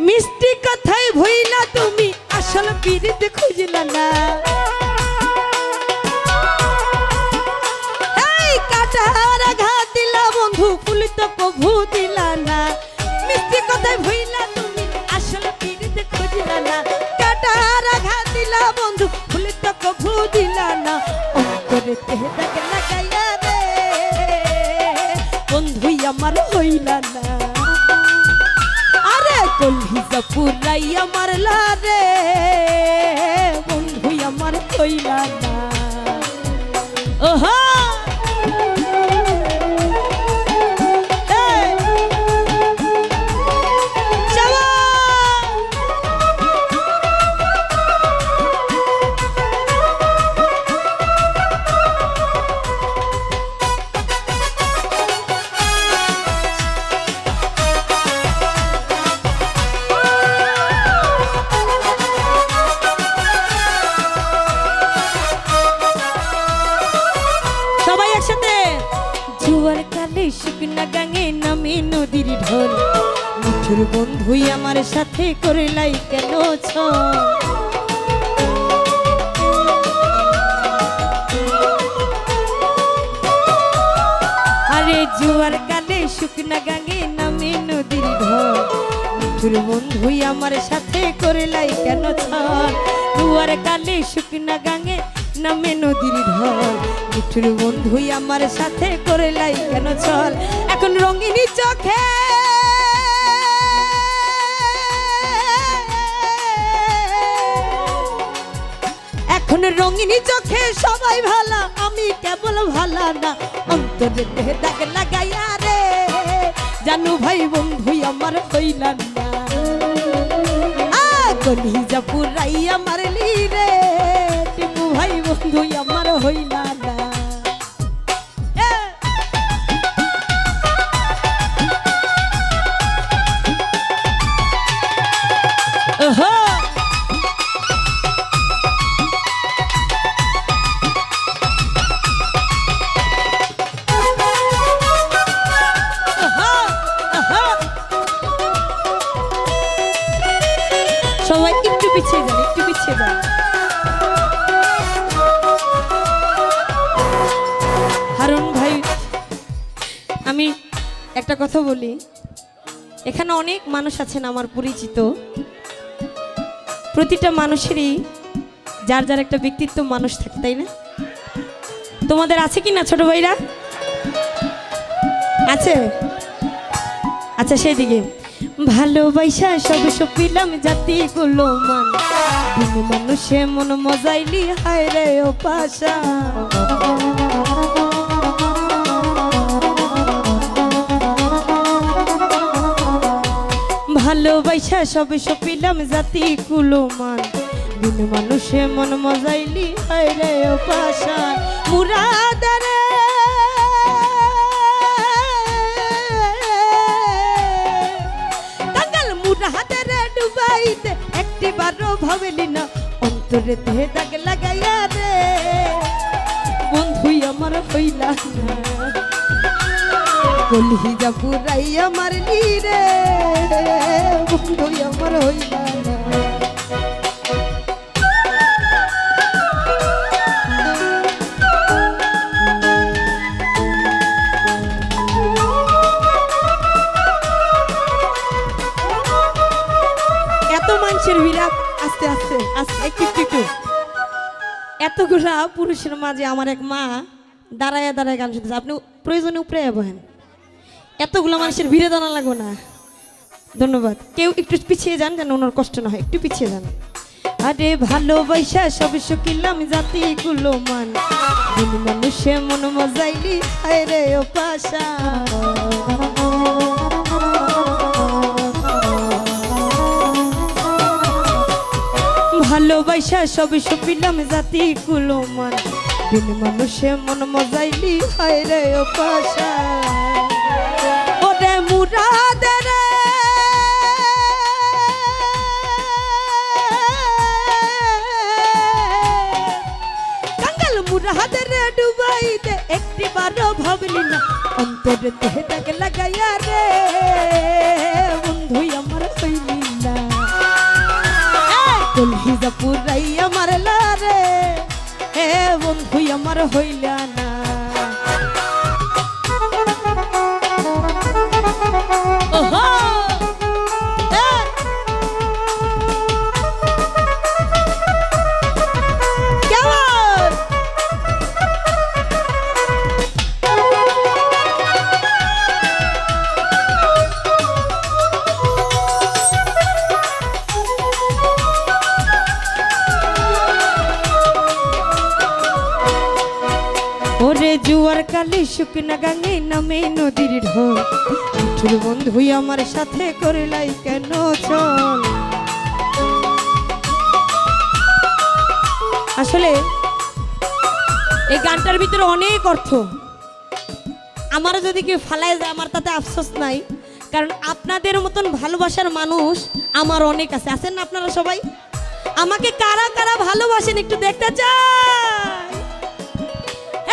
মিষ্টি কথায় ভইলা তুমি আসল পিরিত খুঁজলা না। এই কাটার আঘাত দিলা বন্ধু ফুল তো কভু দিলা না। মিষ্টি কথায় ভইলা তুমি আসল পিরিত খুঁজলা না। কাটার আঘাত দিলা বন্ধু ফুল তো কভু দিলা না। অন্তরে দাগ লাগাইয়া রে বন্ধু আমার হইলা না। কলিজা পুরাইয়া মারলা রে বন্ধু আমার কইলা না। ওহো জুয়ার কালে শুকনা গাঙে নামে নদীর ঢল। মিঠুর বন্ধুই আমার সাথে করলাই কেন ছল। আরে জুয়ার কালে শুকনা গাঙে নামে নদীর ঢল। মিঠুর বন্ধুই আমার সাথে করলাই কেন ছল। জুয়ার কালে শুকনা গাঙে নামে নদীর ঢল। মিঠুর বন্ধুই আমার সাথে করলাই কেন ছল। এখন রঙিনী চোখে এখন রঙিনী চোখে সবাই ভালা আমি কেবল ভালা না। অন্তরে দাগ লাগাইয়া রে জানু ভাই বন্ধুই আমার হইলা না। কলিজা পুরাইয়া মারলি রে টিপু ভাই বন্ধু আমার হইলা না। সবাই একটু পিছিয়ে যান, একটু পিছিয়ে যান। হারুন ভাই আমি একটা কথা বলি, এখানে অনেক মানুষ আছেন আমার পরিচিত। প্রতিটা মানুষেরই যার যার একটা ব্যক্তিত্ব মানুষ থাকে, তাই না? তোমাদের আছে কি না ছোট ভাইরা? আছে? আচ্ছা সেদিকে ভালোবাসা সব সপিলাম জাতি গুলো মান। তুমি মানুষে মন মজাইলি হায় রে ও পাশা। ভালোবাসা সব সপিলাম জাতি গুলো মান। তুমি মানুষে মন মজাইলি হায় রে ও পাশা। মুরাদারে হাতেরে ডুবাইতে একটি বারো ভাবলি না। অন্তরে দাগ লাগাইয়া রে বন্ধুই আমার হইলা না। কলিজা পুরাইয়া মারলি রে বন্ধুই আমার হইলা না। মানুষের ভিড়া আস্তে আস্তে আস্তে একটু একটু এতগুলা পুরুষের মাঝে আমার এক মা দাঁড়ায় দাঁড়ায় গান শুনতেছে। আপনি প্রয়োজনে উপরে বহেন, এতগুলো মানুষের ভিড়ে দাঁড়া লাগবো না। ধন্যবাদ। কেউ একটু পিছিয়ে যান যেন ওনার কষ্ট না হয়, একটু পিছিয়ে যান। আরে ভালোবাসা সব শকিলাম জাতি গুলো মান। মানুষে মন মজাইলি হায় রে ও পাশা। ভালোবাসা সব সপিলাম জাতি গুলো মান। বিন মানুষে মন মজাইলি হায় রে ও পাশা। ওরে মুরাদে রে কাঙ্গাল মুরাদে রে ডুবাইতে একটি বারো ভাবলি না। অন্তরে দাগ লাগাইয়া রে বন্ধু আমার হইলি না। আমার হইলা না। ওহো ওরে জুয়ার কালে শুকনা গাঙে নামে নদীর ঢল, মিঠুর বন্ধু আমার সাথে করিলাই কেন চল। আসলে এই গানটার ভিতরে অনেক অর্থ। আমার যদি কেউ ফালায় যায় আমার তাতে আফসোস নাই, কারণ আপনাদের মতন ভালোবাসার মানুষ আমার অনেক আছে। আছেন না আপনারা সবাই? আমাকে কারা কারা ভালোবাসেন একটু দেখতে চাই।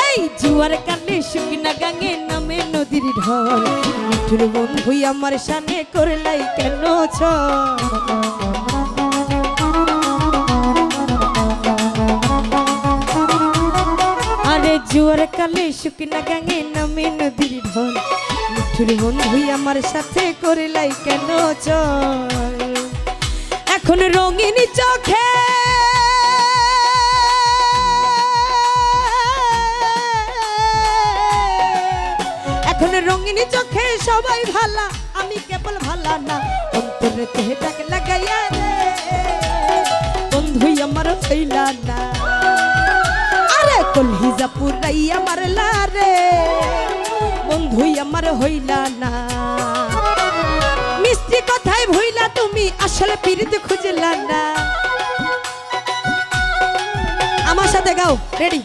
এই জুয়ার কালে শুকনা গাঙে নামে নদীর ঢল, মিঠুর বন্ধু আমার সামনে করলাই কেন চল। আরে জুয়ার কালে শুকনা গাঙে নামে নদীর ঢল, মিঠুর বন্ধু আমার সাথে করলাই কেন চল। এখন রঙিন চোখে এখন রঙিন চোখে সবাই ভালা, আমি কেবল ভালা না। অন্তরে তেহটাকে লাগাইয়া রে বন্ধু আমার হইলা না। আরে কলহিজা পুরাইয়া মারলা রে বন্ধু আমার হইলা না। মিষ্টি কথায় ভুইলা তুমি আসলে পিরিতে খুঁজলা না। আমার সাথে গাও, রেডি?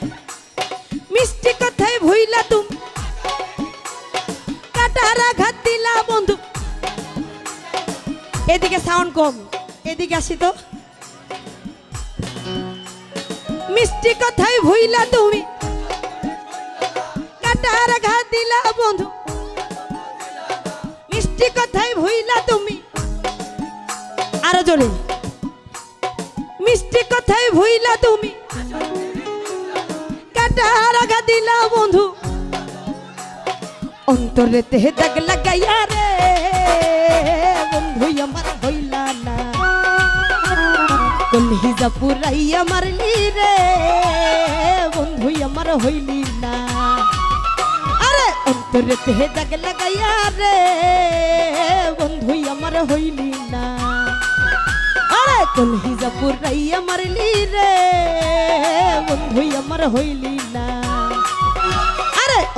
মিষ্টি কথায় ভুইলা তুমি কাটার আঘাত দিলা বন্ধু। এদিকে সাউন্ড কম, এদিকে আসি তো। মিষ্টি কথায় ভুইলা তুমি কাটার আঘাত দিলা বন্ধু। মিষ্টি কথায় ভুইলা তুমি, আরো জোরে। মিষ্টি কথায় ভুইলা তুমি কাটার আঘাত দিলা বন্ধু। অন্তরে তেহে দাগ লাগাইয়া রে বন্ধু আমার হইলা না। কলহিজা পুরাইয়া মারলি রে বন্ধু আমার হইলি না। আরে অন্তরে তেহে দাগ লাগাইয়া রে বন্ধু আমার হইলি না। আরে কলহিজা পুরাইয়া মারলি রে বন্ধু আমার হইলি না।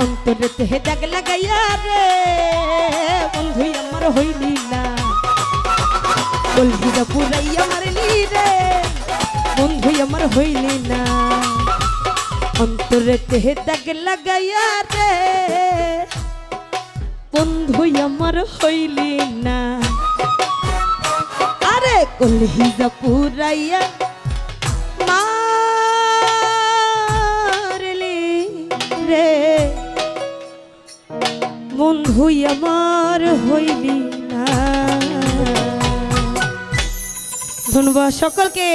অন্তরে তেহে দাগ লাগাইয়া রে বন্ধু আমার হইলি না। কলহিজা পুরাইয়া মারলি রে বন্ধু আমার হইলি না। অন্তরে তেহে দাগ লাগাইয়া রে বন্ধু আমার হইলি না। আরে কলহিজা পুরাইয়া মারলি রে বন্ধু আমার হইলি না। ধন্যবাদ সকলকে।